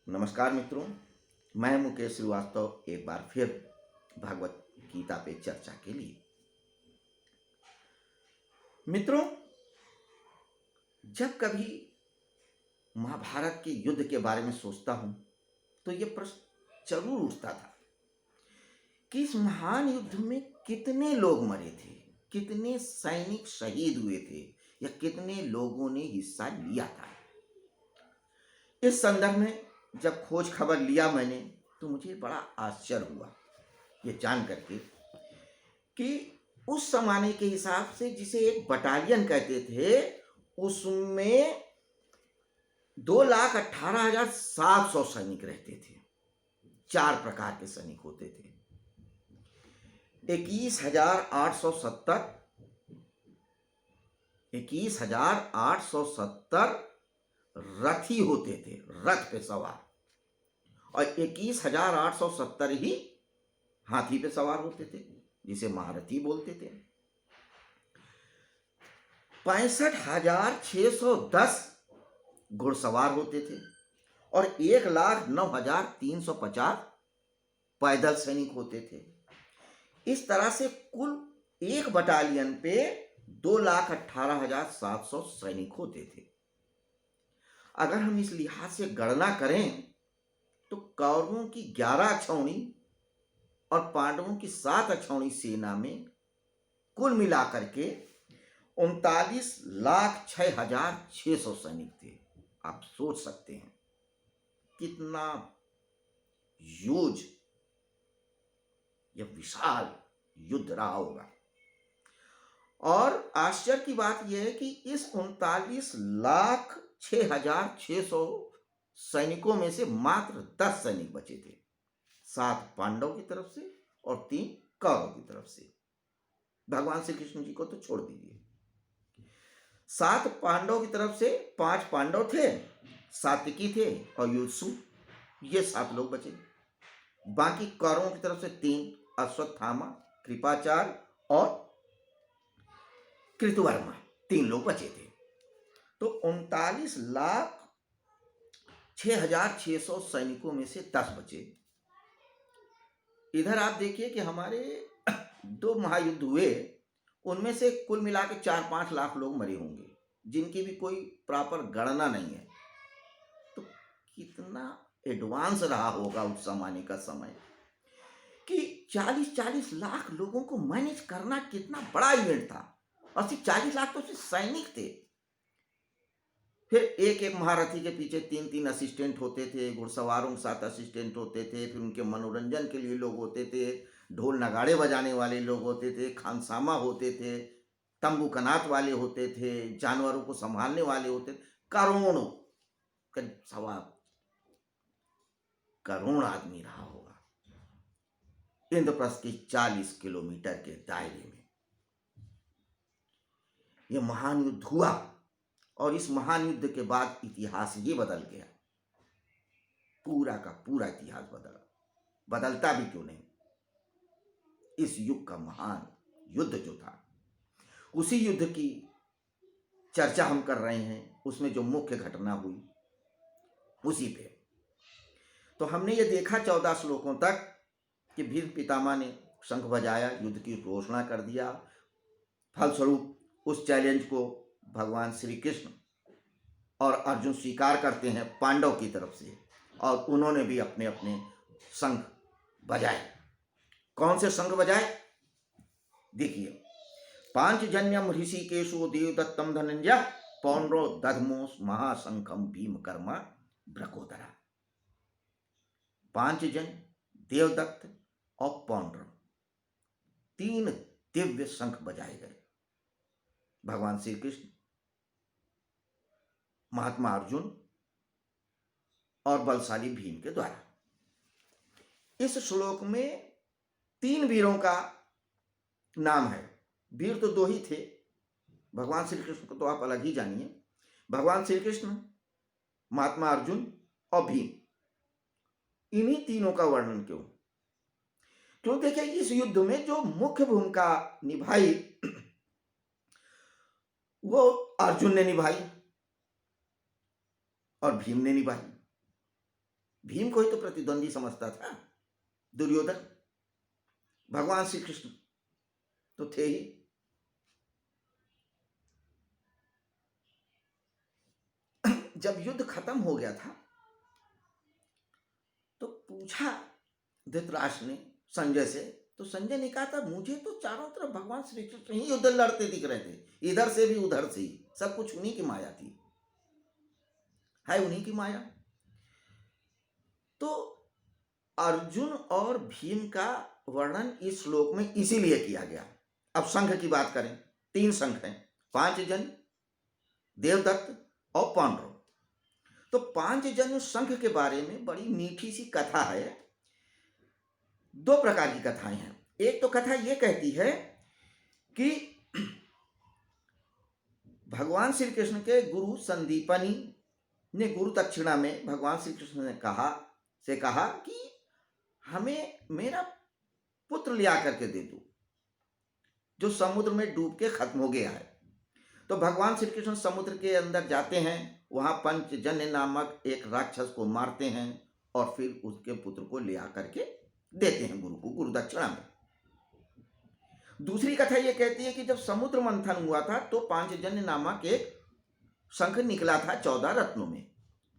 नमस्कार मित्रों, मैं मुकेश श्रीवास्तव एक बार फिर भगवत गीता पे चर्चा के लिए। मित्रों, जब कभी महाभारत के युद्ध के बारे में सोचता हूं तो यह प्रश्न जरूर उठता था कि इस महान युद्ध में कितने लोग मरे थे, कितने सैनिक शहीद हुए थे या कितने लोगों ने हिस्सा लिया था। इस संदर्भ में जब खोज खबर लिया मैंने तो मुझे बड़ा आश्चर्य हुआ ये जान करके कि उस जमाने के हिसाब से जिसे एक बटालियन कहते थे उसमें 2,18,700 सैनिक रहते थे। 4 प्रकार के सैनिक होते थे। 21,870 रथी होते थे, रथ पे सवार, और 21,870 ही हाथी पे सवार होते थे जिसे महारथी बोलते थे। 65,610 घुड़सवार होते थे और 1,09,350 पैदल सैनिक होते थे। इस तरह से कुल एक बटालियन पे 2,18,700 सैनिक होते थे। अगर हम इस लिहाज से गणना करें तो कौरवों की 11 अक्षौणी और पांडवों की 7 अक्षौणी सेना में कुल मिलाकर के 39,06,600 सैनिक थे। आप सोच सकते हैं कितना ह्यूज यह विशाल युद्ध रहा होगा। और आश्चर्य की बात यह है कि इस 39,06,600 सैनिकों में से मात्र 10 सैनिक बचे थे, 7 पांडव की तरफ से और 3 कौरव की तरफ से। भगवान श्री कृष्ण जी को तो छोड़ दीजिए। 7 पांडव की तरफ से 5 पांडव थे, सात्विकी थे और युत्सु, ये 7 लोग बचे। बाकी कौरवों की तरफ से 3 अश्वत्थामा, कृपाचार्य और कृतवर्मा, 3 लोग बचे थे। तो 39,06,600 सैनिकों में से 10 बचे। इधर आप देखिए कि हमारे 2 महायुद्ध हुए, उनमें से कुल मिला के 4-5 लाख लोग मरे होंगे जिनकी भी कोई प्रॉपर गणना नहीं है। तो कितना एडवांस रहा होगा उस जमाने का समय कि 40-40 लाख लोगों को मैनेज करना कितना बड़ा इवेंट था। और सिर्फ 40 लाख तो सिर्फ सैनिक थे। फिर एक एक महारथी के पीछे 3-3 असिस्टेंट होते थे, घुड़सवारों के साथ असिस्टेंट होते थे, फिर उनके मनोरंजन के लिए लोग होते थे, ढोल नगाड़े बजाने वाले लोग होते थे, खानसामा होते थे, तंबू कनात वाले होते थे, जानवरों को संभालने वाले होते थे। करोड़ों, करीब 1.25 करोड़ आदमी रहा होगा इंद्रप्रस्थ के 40 किलोमीटर के दायरे में। यह महान युद्ध हुआ और इस महान युद्ध के बाद इतिहास ये बदल गया। पूरा का पूरा इतिहास बदलता भी क्यों नहीं। इस युग का महान युद्ध जो था, उसी युद्ध की चर्चा हम कर रहे हैं। उसमें जो मुख्य घटना हुई उसी पे तो हमने ये देखा 14 श्लोकों तक कि भीष्म पितामह ने शंख बजाया, युद्ध की घोषणा कर दिया। फलस्वरूप उस चैलेंज को भगवान श्री कृष्ण और अर्जुन स्वीकार करते हैं पांडव की तरफ से, और उन्होंने भी अपने अपने शंख बजाए। कौन से शंख बजाए? देखिए, पांचजन्यम ऋषिकेशो देवदत्तम धनंजय पौंड्रो दधमो महाशंखम भीम कर्मा ब्रकोदरा। 5 जन, देवदत्त और पौंड्र, 3 दिव्य शंख बजाए गए। भगवान श्री कृष्ण, महात्मा अर्जुन और बलशाली भीम के द्वारा। इस श्लोक में 3 वीरों का नाम है। वीर तो 2 ही थे, भगवान श्री कृष्ण को तो आप अलग ही जानिए। भगवान श्री कृष्ण, महात्मा अर्जुन और भीम, इन्हीं तीनों का वर्णन क्यों? क्यों देखिए, इस युद्ध में जो मुख्य भूमिका निभाई वो अर्जुन ने निभाई और भीम ने निभाई। भीम को ही तो प्रतिद्वंदी समझता था दुर्योधन। भगवान श्री कृष्ण तो थे ही। जब युद्ध खत्म हो गया था तो पूछा धृतराष्ट्र ने संजय से, तो संजय ने कहा था मुझे तो चारों तरफ भगवान श्री कृष्ण ही युद्ध लड़ते दिख रहे थे, इधर से भी उधर से ही, सब कुछ उन्हीं की माया थी, है उन्हीं की माया। तो अर्जुन और भीम का वर्णन इस श्लोक में इसीलिए किया गया। अब संघ की बात करें, 3 संघ हैं, 5 जन, देवदत्त और पांडव। तो 5 जन संघ के बारे में बड़ी मीठी सी कथा है। 2 प्रकार की कथाएं हैं। एक तो कथा यह कहती है कि भगवान श्री कृष्ण के गुरु संदीपनी ने गुरु दक्षिणा में भगवान श्री कृष्ण ने कहा कि हमें मेरा पुत्र ले आकर के दे दो जो समुद्र में डूब के खत्म हो गया है। तो भगवान श्री कृष्ण समुद्र के अंदर जाते हैं, वहां पंचजन्य नामक एक राक्षस को मारते हैं और फिर उसके पुत्र को ले आकर के देते हैं गुरु को गुरु दक्षिणा में। दूसरी कथा यह कहती है कि जब समुद्र मंथन हुआ था तो पांचजन्य नामक एक शंख निकला था 14 रत्नों में,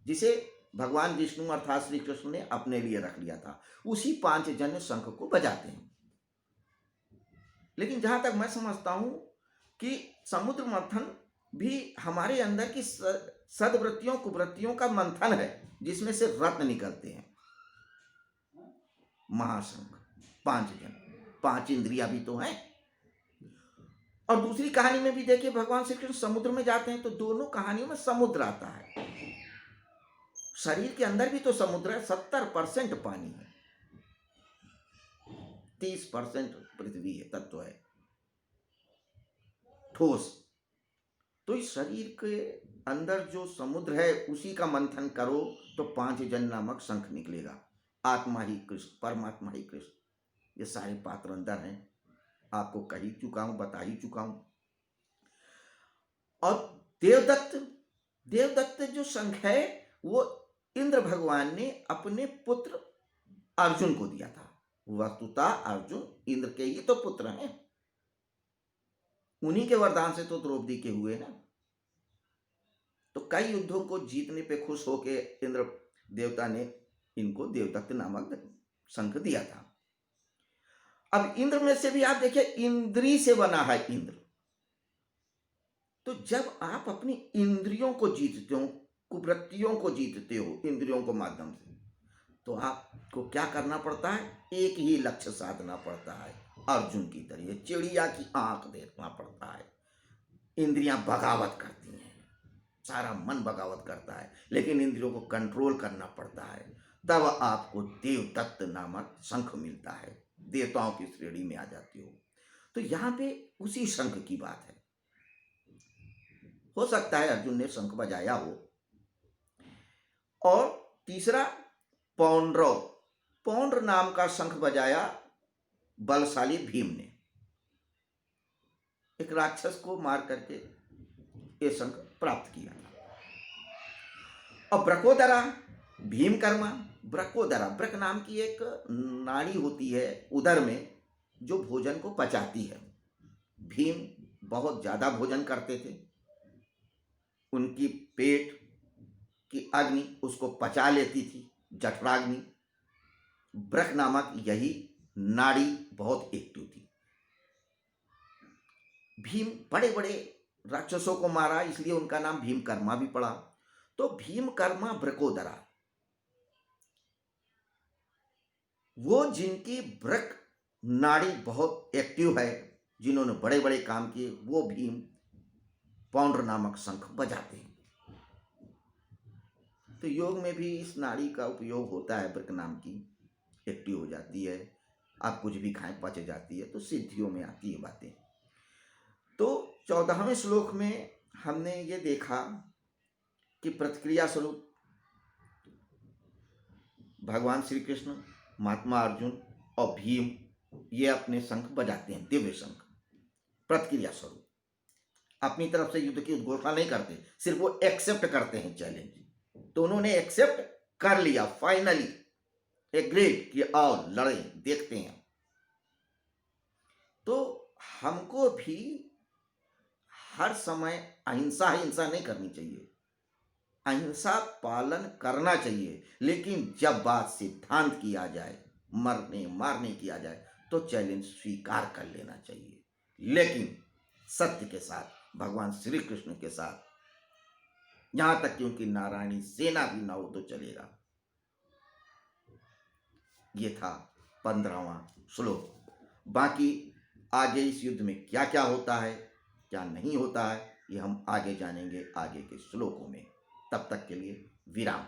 जिसे भगवान विष्णु अर्थात श्री कृष्ण ने अपने लिए रख लिया था। उसी 5 जन्य शंख को बजाते हैं। लेकिन जहां तक मैं समझता हूं कि समुद्र मंथन भी हमारे अंदर की सद्वृत्तियों कुवृत्तियों का मंथन है, जिसमें से रत्न निकलते हैं। महाशंख, 5 जन, 5 इंद्रियां भी तो हैं। और दूसरी कहानी में भी देखिए भगवान श्री कृष्ण समुद्र में जाते हैं तो दोनों कहानियों में समुद्र आता है। शरीर के अंदर भी तो समुद्र है, 70% पानी है, 30% पृथ्वी है, तत्व है ठोस। तो इस शरीर के अंदर जो समुद्र है उसी का मंथन करो तो 5 जन नामक शंख निकलेगा। आत्मा ही कृष्ण, परमात्मा ही कृष्ण, ये सारे पात्र अंदर हैं, आपको कह ही चुका हूं, बता ही चुका हूं। और देवदत्त जो शंख है वो इंद्र भगवान ने अपने पुत्र अर्जुन को दिया था। वस्तुतः अर्जुन इंद्र के ही तो पुत्र हैं, उन्हीं के वरदान से तो द्रौपदी के हुए ना। तो कई युद्धों को जीतने पे खुश होके इंद्र देवता ने इनको देवदत्त नामक शंख दिया था। अब इंद्र में से भी आप देखिए इंद्री से बना है इंद्र। तो जब आप अपनी इंद्रियों को जीतते हो, कुवृत्तियों को जीतते हो इंद्रियों को माध्यम से, तो आपको क्या करना पड़ता है? एक ही लक्ष्य साधना पड़ता है। अर्जुन की तरह चिड़िया की आंख देखना पड़ता है। इंद्रियां बगावत करती हैं, सारा मन बगावत करता है, लेकिन इंद्रियों को कंट्रोल करना पड़ता है। तब आपको देवदत्त नामक शंख मिलता है, देवताओं की श्रेणी में आ जाते हो। तो यहां पे उसी शंख की बात है। हो सकता है अर्जुन ने शंख बजाया हो। और तीसरा पौंड्र नाम का शंख बजाया बलशाली भीम ने, एक राक्षस को मार करके ये शंख प्राप्त किया था। और ब्रकोदरा, भीमकर्मा, ब्रकोदरा, ब्रक नाम की एक नाड़ी होती है उदर में जो भोजन को पचाती है। भीम बहुत ज्यादा भोजन करते थे, उनकी पेट की अग्नि उसको पचा लेती थी, जठराग्नि। ब्रक नामक यही नाड़ी बहुत एक्टिव थी। भीम बड़े बड़े राक्षसों को मारा, इसलिए उनका नाम भीमकर्मा भी पड़ा। तो भीमकर्मा ब्रकोदरा, वो जिनकी ब्रक नाड़ी बहुत एक्टिव है, जिन्होंने बड़े बड़े काम किए, वो भीम पौंड्र नामक शंख बजाते हैं। तो योग में भी इस नाड़ी का उपयोग होता है, ब्रक नाम की एक्टिव हो जाती है, आप कुछ भी खाएं पच जाती है, तो सिद्धियों में आती है बातें। तो 14वें श्लोक में हमने ये देखा कि प्रतिक्रिया स्वरूप भगवान श्री कृष्ण, महात्मा अर्जुन और भीम ये अपने शंख बजाते हैं, दिव्य शंख, प्रतिक्रिया स्वरूप। अपनी तरफ से युद्ध की उद्घोषणा नहीं करते, सिर्फ वो एक्सेप्ट करते हैं चैलेंज। तो उन्होंने एक्सेप्ट कर लिया, फाइनली एग्रीड कि आओ लड़ें, देखते हैं। तो हमको भी हर समय अहिंसा हिंसा नहीं करनी चाहिए, अहिंसा पालन करना चाहिए, लेकिन जब बात सिद्धांत की आ जाए, मरने मारने की आ जाए, तो चैलेंज स्वीकार कर लेना चाहिए, लेकिन सत्य के साथ, भगवान श्री कृष्ण के साथ, यहां तक कि उनकी नारायणी सेना भी ना हो तो चलेगा। ये था 15वां श्लोक। बाकी आगे इस युद्ध में क्या क्या होता है, क्या नहीं होता है, ये हम आगे जानेंगे आगे के श्लोकों में। तब तक के लिए विराम।